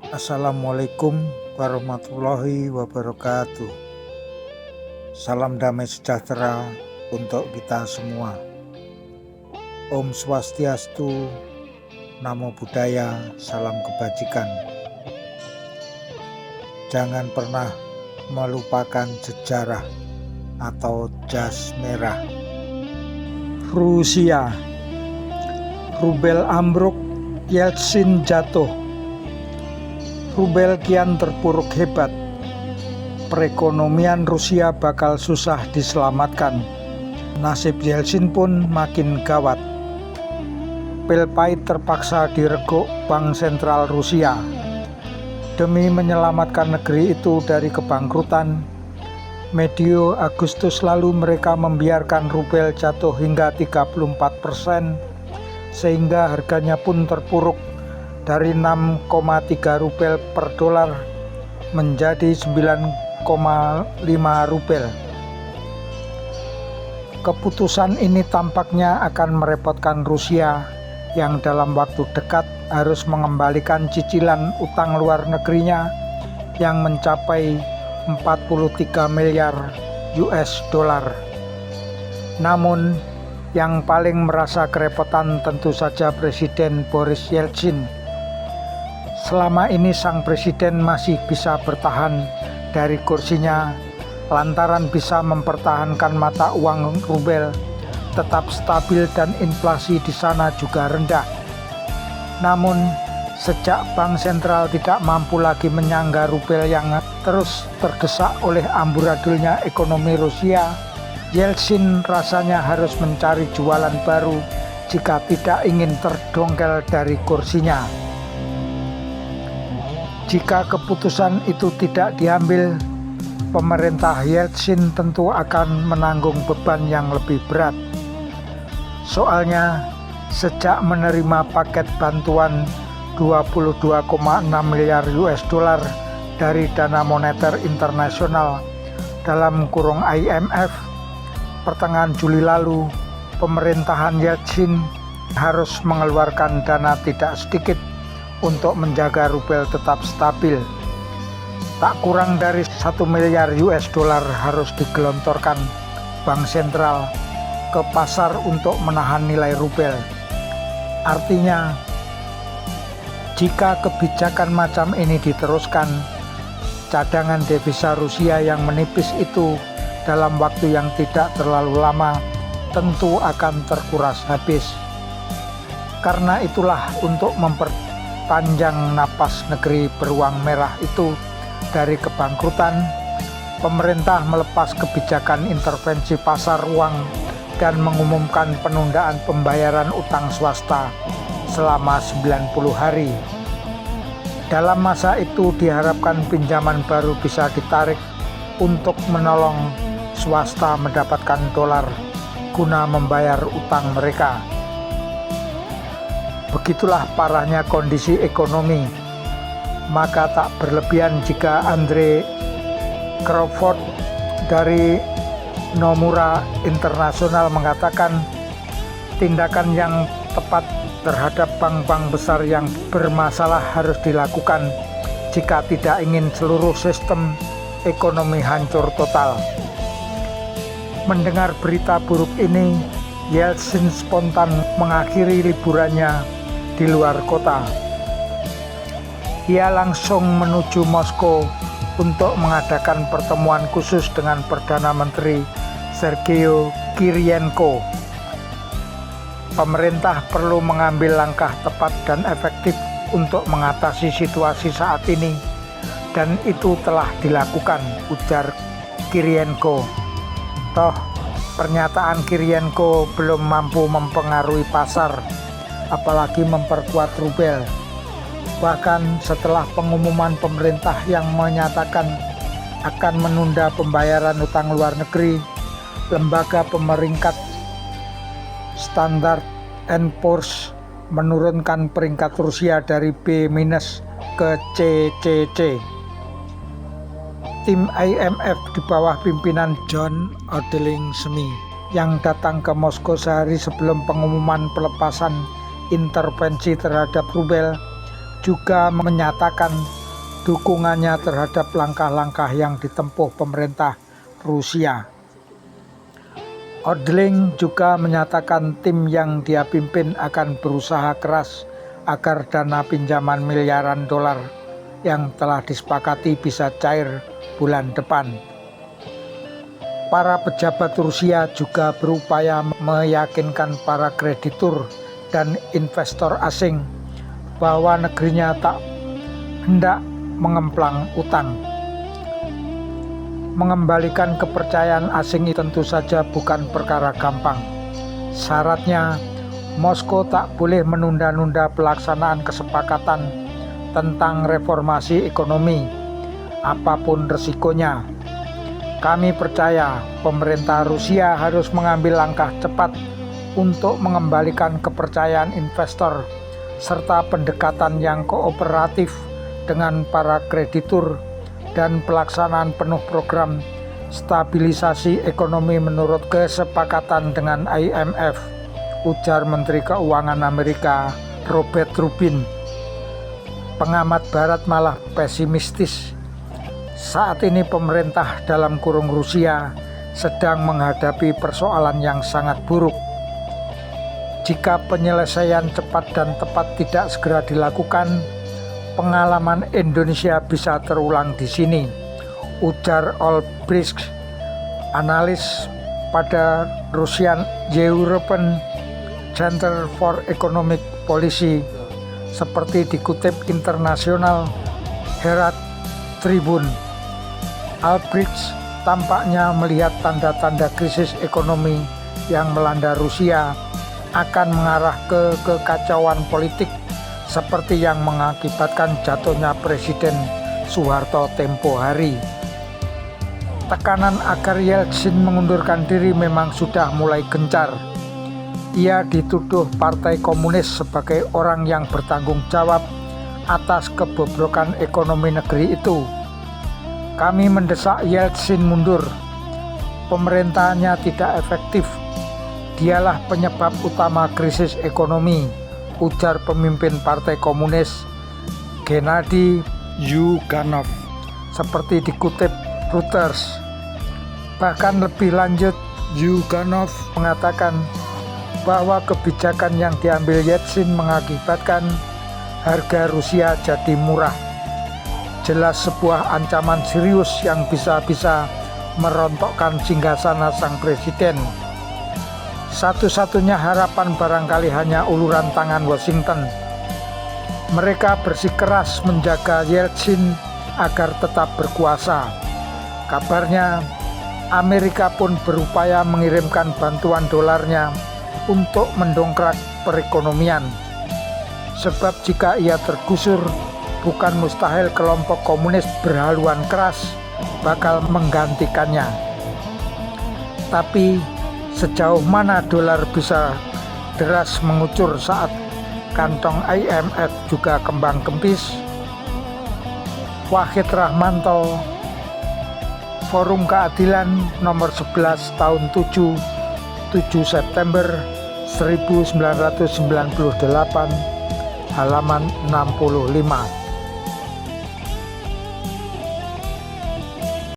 Assalamualaikum warahmatullahi wabarakatuh. Salam damai sejahtera untuk kita semua. Om Swastiastu, Namo Buddhaya, salam kebajikan. Jangan pernah melupakan sejarah atau jas merah. Rusia, rubel ambruk, Yeltsin jatuh. Rubel kian terpuruk hebat. Perekonomian Rusia bakal susah diselamatkan. Nasib Yeltsin pun makin gawat. Pil pahit terpaksa direguk Bank Sentral Rusia. Demi menyelamatkan negeri itu dari kebangkrutan, medio Agustus lalu mereka membiarkan rubel jatuh hingga 34%, sehingga harganya pun terpuruk dari 6,3 rubel per dolar menjadi 9,5 rubel. Keputusan ini tampaknya akan merepotkan Rusia yang dalam waktu dekat harus mengembalikan cicilan utang luar negerinya yang mencapai 43 miliar US dollar. Namun yang paling merasa kerepotan tentu saja Presiden Boris Yeltsin. Selama ini sang presiden masih bisa bertahan dari kursinya lantaran bisa mempertahankan mata uang rubel tetap stabil dan inflasi di sana juga rendah. Namun sejak Bank Sentral tidak mampu lagi menyangga rubel yang terus terdesak oleh amburadulnya ekonomi Rusia, Yeltsin rasanya harus mencari jualan baru jika tidak ingin terdongkel dari kursinya. Jika keputusan itu tidak diambil, pemerintah Yeltsin tentu akan menanggung beban yang lebih berat. Soalnya, sejak menerima paket bantuan 22,6 miliar US dollar dari Dana Moneter Internasional dalam kurung IMF, pertengahan Juli lalu, pemerintahan Yeltsin harus mengeluarkan dana tidak sedikit untuk menjaga rubel tetap stabil. Tak kurang dari 1 miliar US dollar harus digelontorkan Bank Sentral ke pasar untuk menahan nilai rubel. Artinya, jika kebijakan macam ini diteruskan, cadangan devisa Rusia yang menipis itu dalam waktu yang tidak terlalu lama tentu akan terkuras habis. Karena itulah untuk memperpanjang napas negeri beruang merah itu dari kebangkrutan, pemerintah melepas kebijakan intervensi pasar uang dan mengumumkan penundaan pembayaran utang swasta selama 90 hari. Dalam masa itu diharapkan pinjaman baru bisa ditarik untuk menolong swasta mendapatkan dolar guna membayar utang mereka. Begitulah parahnya kondisi ekonomi. Maka tak berlebihan jika Andre Crawford dari Nomura Internasional mengatakan tindakan yang tepat terhadap bank-bank besar yang bermasalah harus dilakukan jika tidak ingin seluruh sistem ekonomi hancur total. Mendengar berita buruk ini, Yeltsin spontan mengakhiri liburannya di luar kota. Ia langsung menuju Moskow untuk mengadakan pertemuan khusus dengan Perdana Menteri Sergei Kirienko. Pemerintah perlu mengambil langkah tepat dan efektif untuk mengatasi situasi saat ini, dan itu telah dilakukan, ujar Kirienko. Toh, pernyataan Kirienko belum mampu mempengaruhi pasar, apalagi memperkuat rubel. Bahkan setelah pengumuman pemerintah yang menyatakan akan menunda pembayaran utang luar negeri, lembaga pemeringkat Standard & Poor's menurunkan peringkat Rusia dari B- ke CCC. Tim IMF di bawah pimpinan John Odling Semi yang datang ke Moskow sehari sebelum pengumuman pelepasan intervensi terhadap rubel juga menyatakan dukungannya terhadap langkah-langkah yang ditempuh pemerintah Rusia. Odling juga menyatakan tim yang dia pimpin akan berusaha keras agar dana pinjaman miliaran dolar yang telah disepakati bisa cair bulan depan. Para pejabat Rusia juga berupaya meyakinkan para kreditur dan investor asing bahwa negerinya tak hendak mengemplang utang. Mengembalikan kepercayaan asing tentu saja bukan perkara gampang. Syaratnya, Moskow tak boleh menunda-nunda pelaksanaan kesepakatan tentang reformasi ekonomi, apapun resikonya. Kami percaya pemerintah Rusia harus mengambil langkah cepat untuk mengembalikan kepercayaan investor serta pendekatan yang kooperatif dengan para kreditur dan pelaksanaan penuh program stabilisasi ekonomi menurut kesepakatan dengan IMF, ujar Menteri Keuangan Amerika Robert Rubin. Pengamat Barat malah pesimistis. Saat ini pemerintah dalam kurung Rusia sedang menghadapi persoalan yang sangat buruk. Jika penyelesaian cepat dan tepat tidak segera dilakukan, pengalaman Indonesia bisa terulang di sini, ujar Olbrycht, analis pada Russian European Center for Economic Policy, seperti dikutip International Herald Tribune. Olbrycht tampaknya melihat tanda-tanda krisis ekonomi yang melanda Rusia akan mengarah ke kekacauan politik seperti yang mengakibatkan jatuhnya Presiden Soeharto tempo hari. Tekanan agar Yeltsin mengundurkan diri memang sudah mulai gencar. Ia dituduh Partai Komunis sebagai orang yang bertanggung jawab atas kebobrokan ekonomi negeri itu. Kami mendesak Yeltsin mundur. Pemerintahannya tidak efektif. Dialah penyebab utama krisis ekonomi, ujar pemimpin Partai Komunis Gennady Zyuganov, seperti dikutip Reuters. Bahkan lebih lanjut, Zyuganov mengatakan bahwa kebijakan yang diambil Yeltsin mengakibatkan harga Rusia jadi murah. Jelas sebuah ancaman serius yang bisa-bisa merontokkan singgasana sang presiden. Satu-satunya harapan barangkali hanya uluran tangan Washington. Mereka bersikeras menjaga Yeltsin agar tetap berkuasa. Kabarnya, Amerika pun berupaya mengirimkan bantuan dolarnya untuk mendongkrak perekonomian. Sebab jika ia tergusur, bukan mustahil kelompok komunis berhaluan keras bakal menggantikannya. Tapi sejauh mana dolar bisa deras mengucur saat kantong IMF juga kembang kempis? Wahid Rahmanto, Forum Keadilan nomor 11 tahun 7 September 1998, halaman 65.